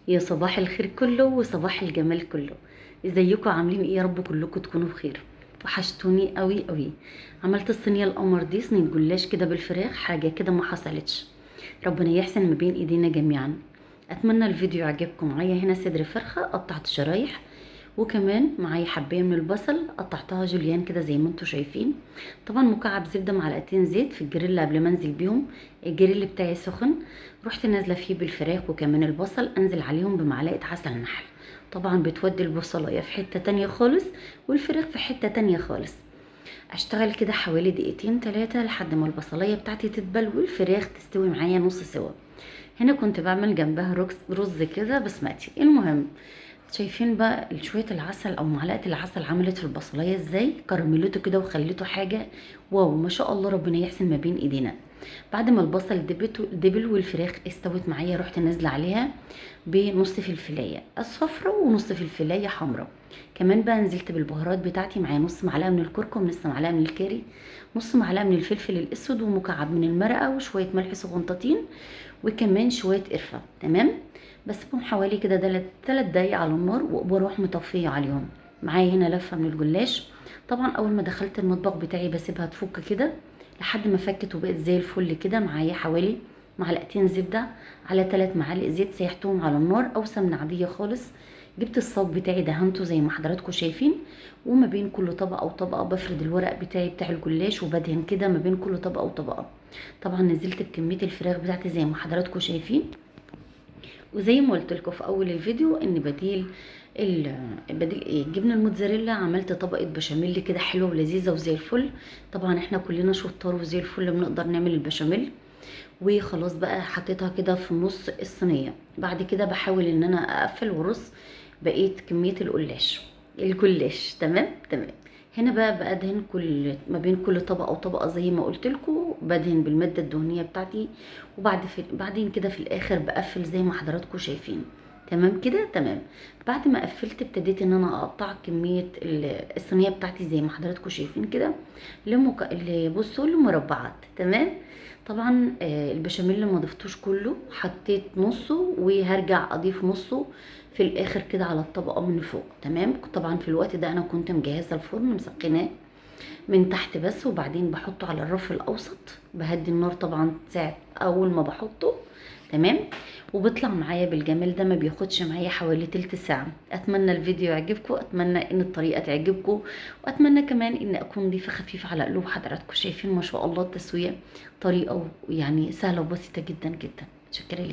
يا صباح الخير كله وصباح الجمال كله. ازيكم عاملين ايه؟ يا رب كلكم تكونوا بخير. وحشتوني قوي قوي. عملت الصينيه القمر دي صينيه جلاش كده بالفراخ، حاجه كده ما حصلتش. ربنا يحسن ما بين ايدينا جميعا. اتمنى الفيديو يعجبكم. معايا هنا صدر فرخه قطعت شرايح، وكمان معايا حبايه من البصل قطعتها جوليان كده زي ما انتم شايفين. طبعا مكعب زبده، معلقتين زيت في الجريل قبل ما انزل بيهم. الجريل بتاعي سخن، رحت نازله فيه بالفراخ وكمان البصل، انزل عليهم بمعلقه عسل نحل. طبعا بتودي البصلايه في حته تانية خالص، والفراخ في حته تانية خالص. اشتغل كده حوالي دقيقتين 3 لحد ما البصلايه بتاعتي تدبل والفراخ تستوي معايا نص سوا. هنا كنت بعمل جنبها رز كده بسمتي. المهم، شايفين بقى شويه العسل او معلقه العسل عملت في البصلايه ازاي؟ كرملته كده وخليته حاجه واو ما شاء الله، ربنا يحسن ما بين ايدينا. بعد ما البصل دبل والفراخ استوت معايا، رحت نازله عليها بنص فلفلايه الصفراء ونص فلفلايه حمراء. كمان بقى نزلت بالبهارات بتاعتي، معايا نص معلقه من الكركم، نص معلقه من الكاري، نص معلقه من الفلفل الاسود، ومكعب من المرقه، وشويه ملح صغنطتين، وكمان شويه قرفه. تمام. بسيبهم حوالي كده 3 دقايق على النار وبروح مطفيه عليهم. معايا هنا لفه من الجلاش. طبعا اول ما دخلت المطبخ بتاعي بسيبها تفك كده لحد ما فكت وبقت زي الفل كده. معايا حوالي معلقتين زبده على 3 معالق زيت، سيحتهم على النار او سمنه عاديه خالص. جبت الصاج بتاعي دهنته زي ما حضراتكم شايفين، وما بين كل طبقه وطبقه بفرد الورق بتاعي بتاع الجلاش وبدهن كده ما بين كل طبقه وطبقه. طبعا نزلت بكميه الفراخ بتاعتي زي ما حضراتكم شايفين. وزي ما قلت لكم في اول الفيديو ان بديل ايه جبنه الموتزاريلا، عملت طبقه بشاميل كده حلوه ولذيذه وزي الفل. طبعا احنا كلنا شطار وزي الفل بنقدر نعمل البشاميل. وخلاص بقى حطيتها كده في نص الصينيه. بعد كده بحاول ان انا اقفل وارص بقيه كميه الجلاش. تمام تمام. هنا بقى بدهن ما بين كل طبقه وطبقه زي ما قلت لكم، بدهن بالماده الدهنيه بتاعتي. بعدين كده في الاخر بقفل زي ما حضراتكم شايفين. تمام كده تمام. بعد ما قفلت ابتديت ان انا اقطع كميه الصينيه بتاعتي زي ما حضراتكم شايفين كده، اللي بصوا لمربعات. تمام. طبعا البشاميل اللي ما ضفتوش كله، حطيت نصه وهرجع اضيف نصه في الاخر كده على الطبقه من فوق. تمام. طبعا في الوقت ده انا كنت مجهزه الفرن مسخناه من تحت بس، وبعدين بحطه على الرف الاوسط، بهدي النار طبعا ساعه اول ما بحطه. تمام. وبيطلع معايا بالجمال ده، ما بياخدش معايا حوالي تلت ساعه. اتمنى الفيديو يعجبكم، اتمنى ان الطريقه تعجبكم، واتمنى كمان ان اكون ضيفه خفيفه على قلوب حضراتكم. شايفين ما شاء الله التسويه طريقه يعني سهله وبسيطه جدا جدا. شكرا.